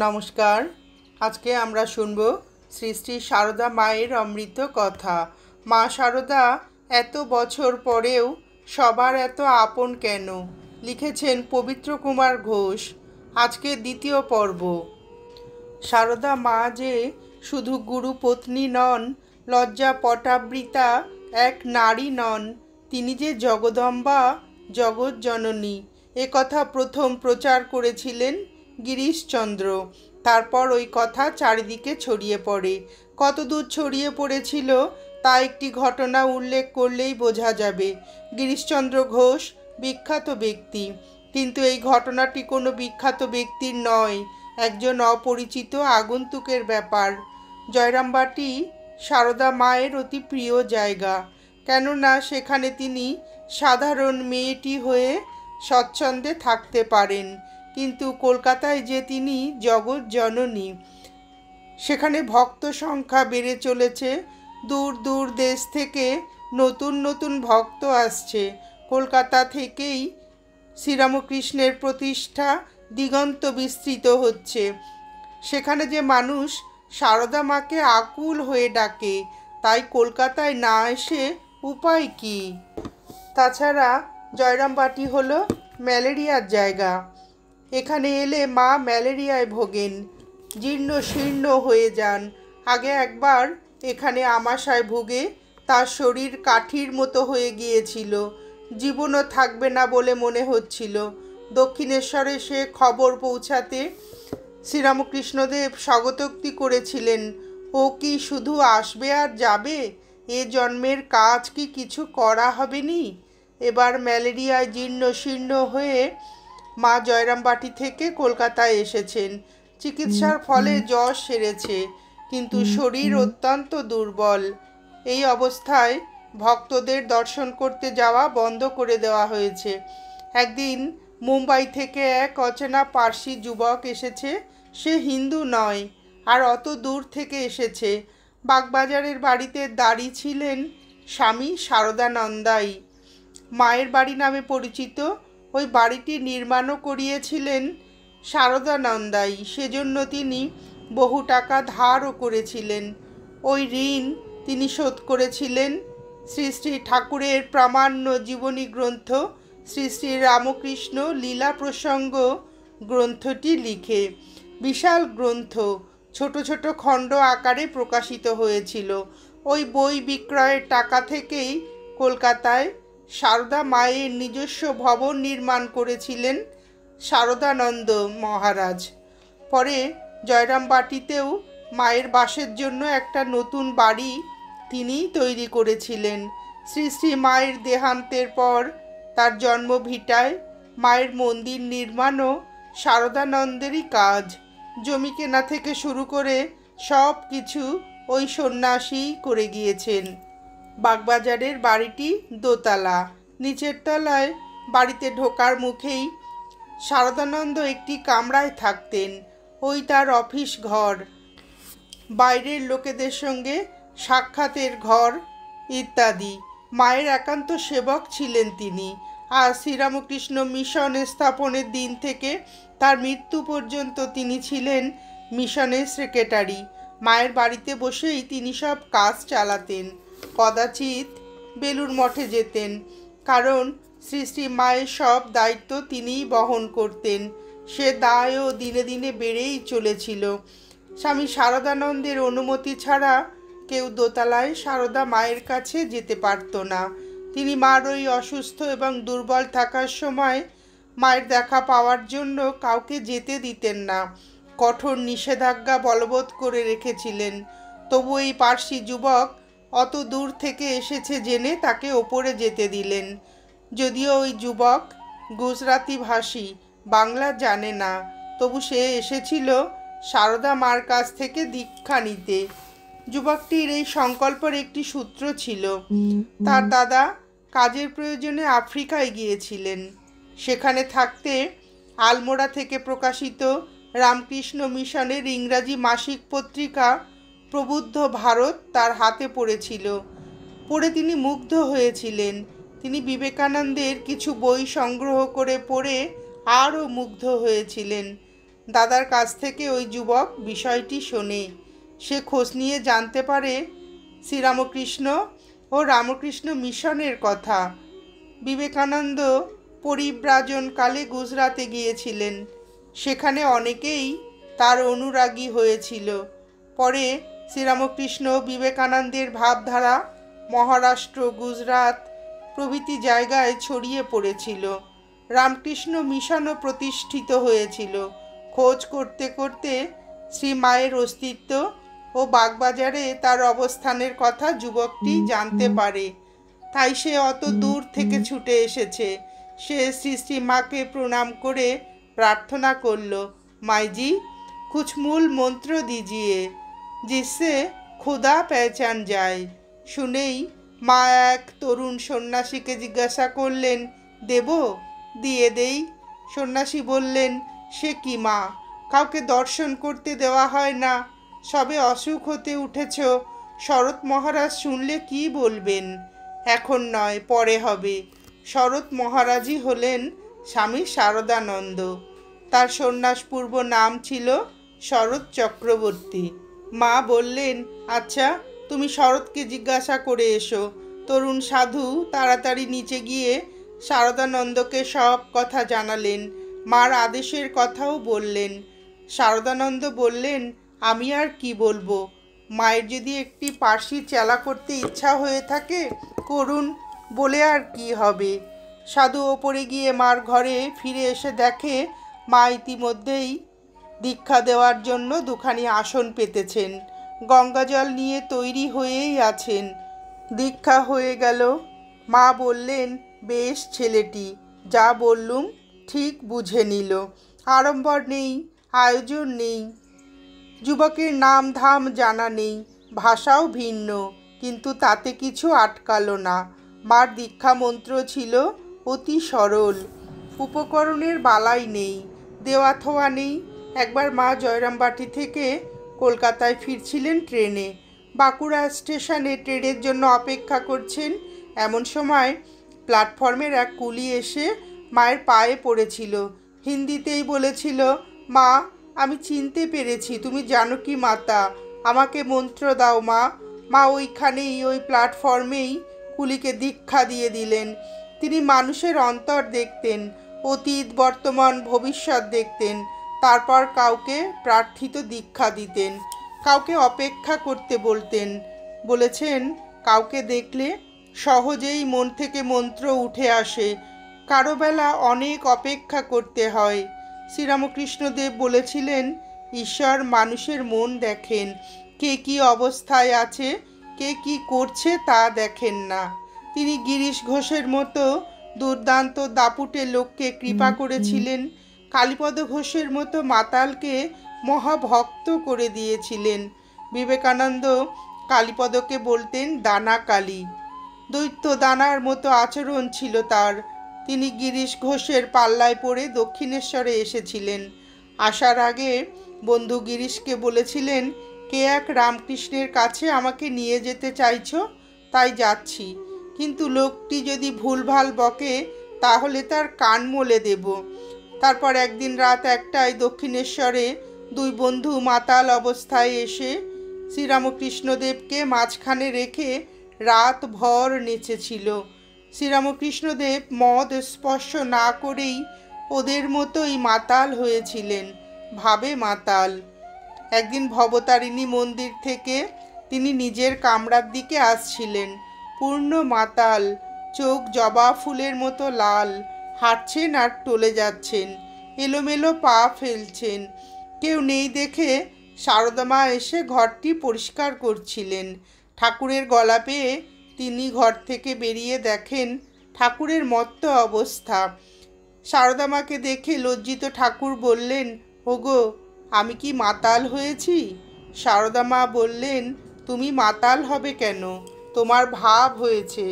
নমস্কার। আজকে আমরা শুনব শ্রী শ্রী সারদা মায়ের অমৃত কথা। মা সারদা এত বছর পরেও সবার এত আপন কেন? লিখেছেন পবিত্র কুমার ঘোষ। আজকে দ্বিতীয় পর্ব। সারদা মা যে শুধু গুরু পত্নী নন, লজ্জা পটাবৃতা এক নারী নন, তিনি যে জগদম্বা, জগৎ জননী, কথা প্রথম প্রচার করেছিলেন গিরিশচন্দ্র। তারপর ওই কথা চারিদিকে ছড়িয়ে পড়ে। কতদূর ছড়িয়ে পড়েছিল তা একটি ঘটনা উল্লেখ করলেই বোঝা যাবে। গিরিশচন্দ্র ঘোষ বিখ্যাত ব্যক্তি, কিন্তু এই ঘটনাটি কোনো বিখ্যাত ব্যক্তির নয়, একজন অপরিচিত আগন্তুকের ব্যাপার। জয়রামবাটি সারদা মায়ের অতি প্রিয় জায়গা, কেননা সেখানে তিনি সাধারণ মেয়েটি হয়ে স্বচ্ছন্দে থাকতে পারেন। কিন্তু কলকাতায় যে তিনি জগৎ জননী, সেখানে ভক্ত সংখ্যা বেড়ে চলেছে। দূর দূর দেশ থেকে নতুন নতুন ভক্ত আসছে। কলকাতা থেকেই শ্রীরামকৃষ্ণের প্রতিষ্ঠা দিগন্ত বিস্তৃত হচ্ছে। সেখানে যে মানুষ সারদা মাকে আকুল হয়ে ডাকে, তাই কলকাতায় না এসে উপায় কি? তাছাড়া জয়রামবাটি হলো ম্যালেরিয়ার জায়গা। এখানে এলে মা ম্যালেরিয়ায় ভোগেন, জীর্ণ শীর্ণ হয়ে যান। আগে একবার এখানে আমাশায় ভুগে তার শরীর কাঠির মতো হয়ে গিয়েছিল, জীবনও থাকবে না বলে মনে হচ্ছিল। দক্ষিণেশ্বরে সে খবর পৌঁছাতে শ্রীরামকৃষ্ণদেব স্বাগতোক্তি করেছিলেন, ও কি শুধু আসবে আর যাবে? এ জন্মের কাজ কি কিছু করা হবে নি? এবার ম্যালেরিয়ায় জীর্ণ শীর্ণ হয়ে মা জয়রামবাটি থেকে কলকাতায় এসেছেন। চিকিৎসার ফলে জ্বর সেরেছে, কিন্তু শরীর অত্যন্ত দুর্বল। এই অবস্থায় ভক্তদের দর্শন করতে যাওয়া বন্ধ করে দেওয়া হয়েছে। একদিন মুম্বাই থেকে এক অচেনা পার্সি যুবক এসেছে। সে হিন্দু নয়, আর অত দূর থেকে এসেছে। বাগবাজারের বাড়িতে দাঁড়িয়ে ছিলেন স্বামী শারদানন্দাই, মায়ের বাড়ি নামে পরিচিত। ওই বাড়িটি নির্মাণও করিয়েছিলেন শারদানন্দাই, সেজন্য তিনি বহু টাকা ধারও করেছিলেন। ওই ঋণ তিনি শোধ করেছিলেন শ্রী শ্রী ঠাকুরের প্রামাণ্য জীবনী গ্রন্থ শ্রী শ্রী রামকৃষ্ণ লীলা প্রসঙ্গ গ্রন্থটি লিখে। বিশাল গ্রন্থ, ছোট ছোট খণ্ড আকারে প্রকাশিত হয়েছিল। ওই বই বিক্রয়ের টাকা থেকেই কলকাতায় সারদা মায়ের নিজস্ব ভবন নির্মাণ করেছিলেন শারদানন্দ মহারাজ। পরে জয়রামবাটিতেও মায়ের বাসের জন্য একটা নতুন বাড়ি তিনিই তৈরি করেছিলেন। শ্রী শ্রী মায়ের দেহান্তের পর তার জন্মভিটায় মায়ের মন্দির নির্মাণও শারদানন্দেরই কাজ। জমি কেনা থেকে শুরু করে সব কিছু ওই সন্ন্যাসীই করে গিয়েছেন। বাগবাজারের বাড়িটি দোতলা। নিচের তলায় বাড়িতে ঢোকার মুখেই শারদানন্দ একটি কামরায় থাকতেন। ওই তার অফিস ঘর, বাইরের লোকেদের সঙ্গে সাক্ষাতের ঘর ইত্যাদি। মায়ের একান্ত সেবক ছিলেন তিনি। আর শ্রীরামকৃষ্ণ মিশন স্থাপনের দিন থেকে তার মৃত্যু পর্যন্ত তিনি ছিলেন মিশনের সেক্রেটারি। মায়ের বাড়িতে বসেই তিনি সব কাজ চালাতেন। কদাচিৎ বেলুড় মঠে যেতেন, কারণ শ্রী শ্রী মায়ের সব দায়িত্ব তিনিই বহন করতেন। সে দায়ও দিনে দিনে বেড়েই চলেছিল। স্বামী শারদানন্দের অনুমতি ছাড়া কেউ দোতলায় সারদা মায়ের কাছে যেতে পারত না। তিনি মার ওই অসুস্থ এবং দুর্বল থাকার সময় মায়ের দেখা পাওয়ার জন্য কাউকে যেতে দিতেন না। কঠোর নিষেধাজ্ঞা বলবৎ করে রেখেছিলেন। তবু এই পার্সি যুবক অত দূর থেকে এসেছে জেনে তাকে ওপরে যেতে দিলেন। যদিও ওই যুবক গুজরাতি ভাষী, বাংলা জানে না, তবু সে এসেছিল সারদা মার কাছ থেকে দীক্ষা নিতে। যুবকটির এই সংকল্পের একটি সূত্র ছিল। তার দাদা কাজের প্রয়োজনে আফ্রিকায় গিয়েছিলেন। সেখানে থাকতে আলমোড়া থেকে প্রকাশিত রামকৃষ্ণ মিশনের ইংরাজি মাসিক পত্রিকা প্রবুদ্ধ ভারত তার হাতে পড়েছিল। পড়ে তিনি মুগ্ধ হয়েছিলেন। তিনি বিবেকানন্দের কিছু বই সংগ্রহ করে পড়ে আরও মুগ্ধ হয়েছিলেন। দাদার কাছ থেকে ওই যুবক বিষয়টি শোনে। সে খোঁজ নিয়ে জানতে পারে শ্রীরামকৃষ্ণ ও রামকৃষ্ণ মিশনের কথা। বিবেকানন্দ পরিব্রাজনকালে গুজরাতে গিয়েছিলেন। সেখানে অনেকেই তার অনুরাগী হয়েছিল। পরে শ্রীরামকৃষ্ণ বিবেকানন্দের ভাবধারা মহারাষ্ট্র, গুজরাট প্রভৃতি জায়গায় ছড়িয়ে পড়েছিল। রামকৃষ্ণ মিশনও প্রতিষ্ঠিত হয়েছিল। খোঁজ করতে করতে শ্রী মায়ের অস্তিত্ব ও বাগবাজারে তার অবস্থানের কথা যুবকটি জানতে পারে। তাই সে অত দূর থেকে ছুটে এসেছে। সে শ্রী শ্রী মাকে প্রণাম করে প্রার্থনা করল, মাইজি कुछ मूल मंत्र दीजिए जिससे खुदा पहचान जाए। শুনেই মা এক তরুণ সন্ন্যাসীকে জিজ্ঞাসা করলেন, দেব? দিয়ে দেই। সন্ন্যাসী বললেন, সে কি মা, কাউকে দর্শন করতে দেওয়া হয় না? সবে অসুখ হতে উঠেছ, শরৎ মহারাজ শুনলে কি বলবেন? এখন নয়, পরে হবে। শরৎ মহারাজই হলেন স্বামী শারদানন্দ। তার সন্ন্যাসপূর্ব নাম ছিল শরৎ চক্রবর্তী। মা বললেন, আচ্ছা তুমি শরৎকে জিজ্ঞাসা করে এসো। তরুণ সাধু তাড়াতাড়ি নিচে গিয়ে শারদানন্দকে সব কথা জানালেন। মার আদেশের কথাও বললেন। শারদানন্দ বললেন, আমি আর কি বলবো? মায়ের যদি একটি পার্সি চেলা করতে ইচ্ছা হয়ে থাকে করুন, বলে আর কি হবে। সাধু ওপরে গিয়ে মার ঘরে ফিরে এসে দেখে মা ইতিমধ্যেই দীক্ষা দেওয়ার জন্য দুখানি আসন পেতেছেন, গঙ্গাজল নিয়ে তৈরি হয়েই আছেন। দীক্ষা হয়ে গেল। মা বললেন, বেশ ছেলেটি, যা বললুম ঠিক বুঝে নিল। আড়ম্বর নেই, আয়োজন নেই, যুবকের নাম ধাম জানা নেই, ভাষাও ভিন্ন, কিন্তু তাতে কিছু আটকালো না। মার দীক্ষা মন্ত্র ছিল অতি সরল। উপকরণের বালাই নেই, দেওয়া থোয়া নেই। একবার মা জয়রামবাটি থেকে কলকাতায় ফিরছিলেন ট্রেনে। বাঁকুড়া স্টেশনে ট্রেনের জন্য অপেক্ষা করছেন। এমন সময় প্ল্যাটফর্মের এক কুলি এসে মায়ের পায়ে পড়েছিল। হিন্দিতেই বলেছিল, মা আমি চিনতে পেরেছি, তুমি জানকী মাতা, আমাকে মন্ত্র দাও মা। মা ওইখানেই, ওই প্ল্যাটফর্মেই কুলিকে দীক্ষা দিয়ে দিলেন। তিনি মানুষের অন্তর দেখতেন, অতীত, বর্তমান, ভবিষ্যৎ দেখতেন। তারপর কাউকে প্রার্থিত দীক্ষা দিতেন, কাউকে অপেক্ষা করতে বলতেন। বলেছেন, কাউকে দেখলে সহজেই মন থেকে মন্ত্র উঠে আসে, কারো বেলা অনেক অপেক্ষা করতে হয়। শ্রীরামকৃষ্ণদেব বলেছিলেন, ঈশ্বর মানুষের মন দেখেন, কে কি অবস্থায় আছে, কে কি করছে তা দেখেন না। তিনি গিরিশ ঘোষের মতো দুর্দান্ত দাপুটে লোককে কৃপা করেছিলেন, কালীপদ ঘোষের মতো মাতালকে মহাভক্ত করে দিয়েছিলেন। বিবেকানন্দ কালীপদকে বলতেন দানা কালী। দৈত্য দানার মতো আচরণ ছিল তার। তিনি গিরিশ ঘোষের পাল্লায় পড়ে দক্ষিণেশ্বরে এসেছিলেন। আসার আগে বন্ধু গিরিশকে বলেছিলেন, কে এক রামকৃষ্ণের কাছে আমাকে নিয়ে যেতে চাইছ, তাই যাচ্ছি, কিন্তু লোকটি যদি ভুলভাল বকে তাহলে তার কান মলে দেব। তারপর একদিন রাত 1টায় দক্ষিণেশ্বরে দুই বন্ধু মাতাল অবস্থায় এসে শ্রীরামকৃষ্ণদেবকে মাঝখানে রেখে রাত ভর নেচেছিল। শ্রীরামকৃষ্ণদেব মদ স্পর্শ না করেই ওদের মতোই মাতাল হয়েছিলেন, ভাবে মাতাল। একদিন ভবতারিণী মন্দির থেকে তিনি নিজের কামরার দিকে আসছিলেন, পূর্ণ মাতাল, চোখ জবা ফুলের মতো লাল, হাঁটছেন আর টলে যাচ্ছেন, এলোমেলো পা ফেলছেন। কেউ নেই দেখে শারদা মা এসে ঘরটি পরিষ্কার করছিলেন। ঠাকুরের গলা পেয়ে তিনি ঘর থেকে বেরিয়ে দেখেন ঠাকুরের মত্ত অবস্থা। শারদা মাকে দেখে লজ্জিত ঠাকুর বললেন, ওগো আমি কি মাতাল হয়েছি? শারদা মা বললেন, তুমি মাতাল হবে কেন, তোমার ভাব হয়েছে।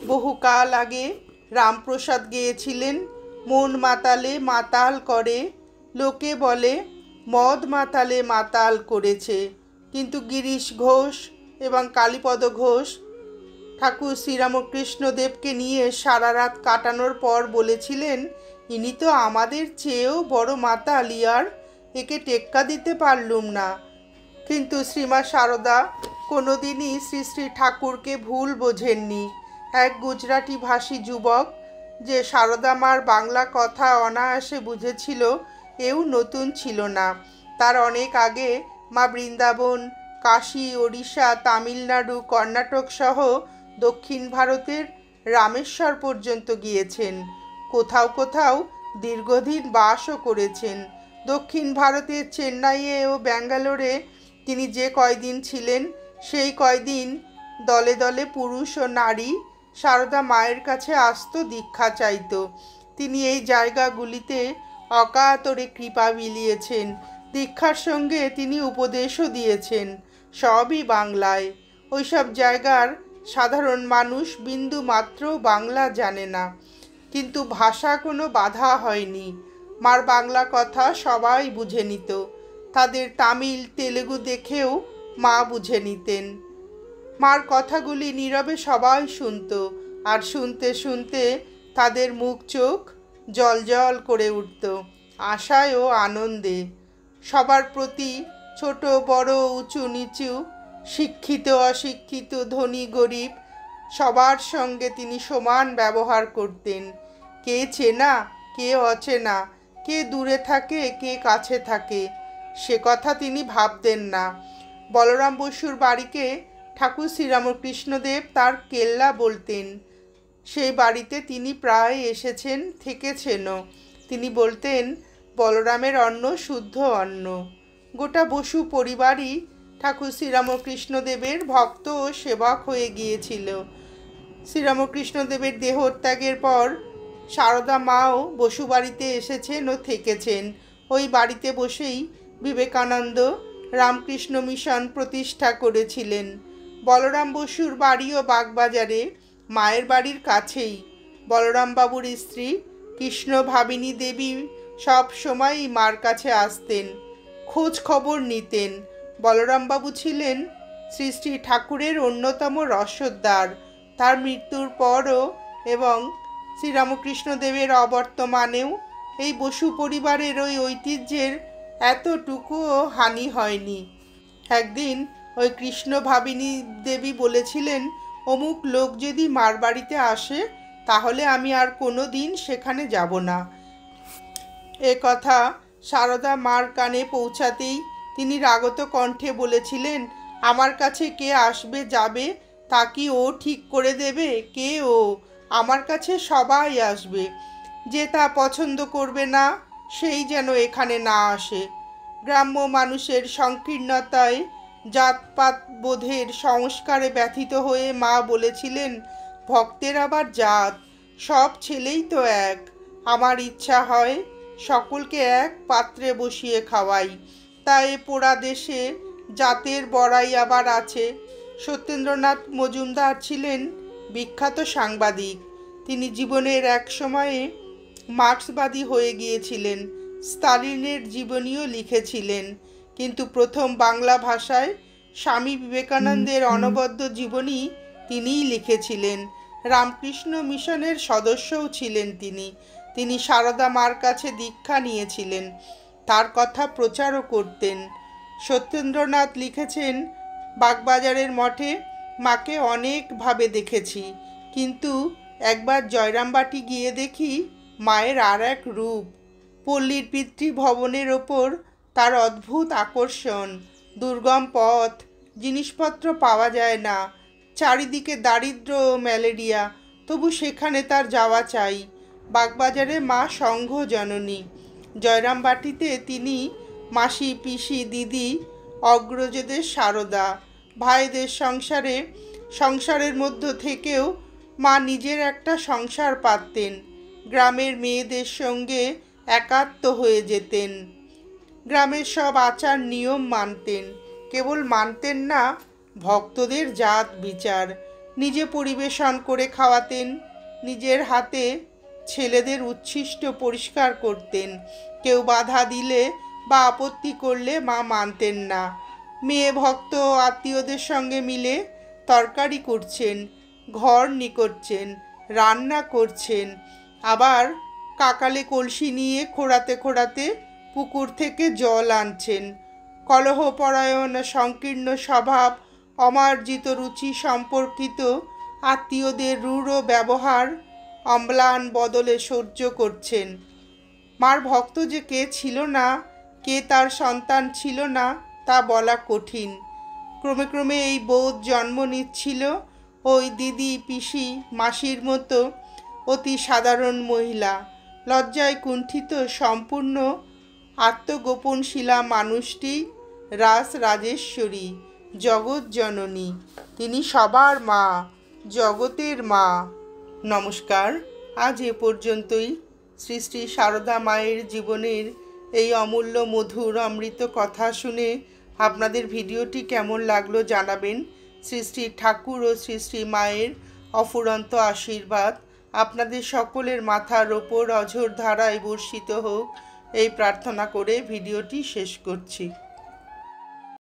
বহুকাল আগে রামপ্রসাদ গেয়েছিলেন, মন মাতালে মাতাল করে, লোকে বলে মদ মাতালে মাতাল করেছে। কিন্তু গিরিশ ঘোষ এবং কালীপদ ঘোষ ঠাকুর শ্রীরামকৃষ্ণদেবকে নিয়ে সারা রাত কাটানোর পর বলেছিলেন, ইনি তো আমাদের চেয়েও বড় মাতাল ইয়ার, একে টেক্কা দিতে পারলুম না। কিন্তু শ্রীমা সারদা কোনোদিনই শ্রী শ্রী ঠাকুরকে ভুল বোঝেননি। এক গুজরাটি ভাষী যুবক যে সারদা মার বাংলা কথা অনায়াসে বুঝেছিল, এও নতুন ছিল না। তার অনেক আগে মা বৃন্দাবন, কাশী, ওড়িশা, তামিলনাড়ু, কর্ণাটক সহ দক্ষিণ ভারতের রামেশ্বর পর্যন্ত গিয়েছেন। কোথাও কোথাও দীর্ঘদিন বাসও করেছেন। দক্ষিণ ভারতের চেন্নাইয়ে ও ব্যাঙ্গালোরে তিনি যে কয়দিন ছিলেন, সেই কয়দিন দলে দলে পুরুষ ও নারী সারদা মায়ের কাছে আসত, দীক্ষা চাইত। তিনি এই জায়গাগুলিতে অকাতরে কৃপা বিলিয়েছেন। দীক্ষার সঙ্গে তিনি উপদেশও দিয়েছেন, সবই বাংলায়। ওইসব জায়গার সাধারণ মানুষ বিন্দু মাত্র বাংলা জানে না, কিন্তু ভাষা কোনো বাধা হয়নি। মার বাংলা কথা সবাই বুঝে নিত। তাদের তামিল, তেলেগু দেখেও মা বুঝে নিতেন। মার কথাগুলি নীরবে সবাই শুনত, আর শুনতে শুনতে তাদের মুখ চোখ জলজল করে উঠত আশায় ও আনন্দে। সবার প্রতি, ছোট বড়, উঁচু নিচু, শিক্ষিত অশিক্ষিত, ধনী গরিব, সবার সঙ্গে তিনি সমান ব্যবহার করতেন। কে চেনা, কে অচেনা, কে দূরে থাকে, কে কাছে থাকে, সে কথা তিনি ভাবতেন না। বলরাম বসুর বাড়িকে ঠাকুর শ্রীরামকৃষ্ণদেব তার কেল্লা বলতেন। সেই বাড়িতে তিনি প্রায় এসেছেন, থেকেছেনও। তিনি বলতেন, বলরামের অন্ন শুদ্ধ অন্ন। গোটা বসু পরিবারই ঠাকুর শ্রীরামকৃষ্ণদেবের ভক্ত ও সেবক হয়ে গিয়েছিল। শ্রীরামকৃষ্ণদেবের দেহত্যাগের পর সারদা মাও বসু বাড়িতে এসেছেন ও থেকেছেন। ওই বাড়িতে বসেই বিবেকানন্দ রামকৃষ্ণ মিশন প্রতিষ্ঠা করেছিলেন। বলরাম বসুর বাড়িও বাগবাজারে, মায়ের বাড়ির কাছেই। বলরামবাবুর স্ত্রী কৃষ্ণ ভাবিনী দেবী সব সময়ই মার কাছে আসতেন, খোঁজ খবর নিতেন। বলরামবাবু ছিলেন শ্রী শ্রী ঠাকুরের অন্যতম রসদদার। তার মৃত্যুর পরও এবং শ্রীরামকৃষ্ণদেবের অবর্তমানেও এই বসু পরিবারের ওই ঐতিহ্যের এতটুকুও হানি হয়নি। একদিন ওই কৃষ্ণ ভাবিনী দেবী বলেছিলেন, অমুক লোক যদি মার বাড়িতে আসে তাহলে আমি আর কোনো দিন সেখানে যাব না। এ কথা সারদা মার কানে পৌঁছাতেই তিনি রাগত কণ্ঠে বলেছিলেন, আমার কাছে কে আসবে যাবে তা কি ও ঠিক করে দেবে? কে ও? আমার কাছে সবাই আসবে। যে তা পছন্দ করবে না সেই যেন এখানে না আসে। গ্রাম্য মানুষের সংকীর্ণতায়, জাতপাত বোধের সংস্কারে ব্যথিত হয়ে মা বলেছিলেন, ভক্তের আবার জাত, সব ছেলেই তো এক। আমার ইচ্ছা হয় সকলকে এক পাত্রে বসিয়ে খাওয়াই। তাই পোড়া দেশে জাতের বড়াই আবার আছে। সত্যেন্দ্রনাথ মজুমদার ছিলেন বিখ্যাত সাংবাদিক। তিনি জীবনের এক সময়ে মার্ক্সবাদী হয়ে গিয়েছিলেন, স্তালিনের জীবনীও লিখেছিলেন, কিন্তু প্রথম বাংলা ভাষায় স্বামী বিবেকানন্দের অনবদ্য জীবনী তিনিই লিখেছিলেন। রামকৃষ্ণ মিশনের সদস্যও ছিলেন তিনি সারদা মার কাছে দীক্ষা নিয়েছিলেন, তার কথা প্রচারও করতেন। সত্যেন্দ্রনাথ লিখেছেন, বাগবাজারের মঠে মাকে অনেকভাবে দেখেছি, কিন্তু একবার জয়রামবাটি গিয়ে দেখি মায়ের আর এক রূপ। পল্লীর পিতৃভবনের ওপর তার অদ্ভুত আকর্ষণ। দুর্গম পথ, জিনিসপত্র পাওয়া যায় না, চারিদিকে দারিদ্র্য ও ম্যালেরিয়া, তবু সেখানে তার যাওয়া চাই। বাগবাজারে মা সংঘ জননী। জয়রামবাটিতে তিনি মাসি, পিসি, দিদি, অগ্রজদের সারদা। ভাইদের সংসারের মধ্য থেকেও মা নিজের একটা সংসার পাততেন। গ্রামের মেয়েদের সঙ্গে একাত্ম হয়ে যেতেন। গ্রামের সব আচার নিয়ম মানতেন। কেবল মানতেন না, ভক্তদের জাত বিচার। নিজে পরিবেশন করে খাওয়াতেন, নিজের হাতে ছেলেদের উচ্ছিষ্ট পরিষ্কার করতেন। কেউ বাধা দিলে বা আপত্তি করলে মা মানতেন না। মেয়ে ভক্ত আত্মীয়দের সঙ্গে মিলে তরকারি করছেন, ঘর নিকড়ছেন, রান্না করছেন, আবার কাকালে কলসি নিয়ে খোঁড়াতে খোঁড়াতে পুকুর থেকে জল আনছেন। কলহপরায়ণ সংকীর্ণ স্বভাব, অমার্জিত রুচি সম্পর্কিত আত্মীয়দের রূঢ় ব্যবহার অম্লান বদলে সহ্য করছেন। মার ভক্ত যে কে ছিল না, কে তার সন্তান ছিল না, তা বলা কঠিন। ক্রমে ক্রমে এই বোধ জন্ম নিচ্ছিল ওই দিদি, পিসি, মাসির মতো অতি সাধারণ মহিলা, লজ্জায় কুণ্ঠিত, সম্পূর্ণ আত্মগোপনশীলা মানুষটি রাজরাজেশ্বরী, জগৎ জননী। তিনি সবার মা, জগতের মা। নমস্কার, আজ এ পর্যন্তই। শ্রী শ্রী সারদা মায়ের জীবনের এই অমূল্য মধুর অমৃত কথা শুনে আপনাদের ভিডিওটি কেমন লাগলো জানাবেন। শ্রী শ্রী ঠাকুর ও শ্রী শ্রী মায়ের অফুরন্ত আশীর্বাদ আপনাদের সকলের মাথার ওপর অঝোর ধারায় বর্ষিত হোক, এই প্রার্থনা করে ভিডিওটি শেষ করছি।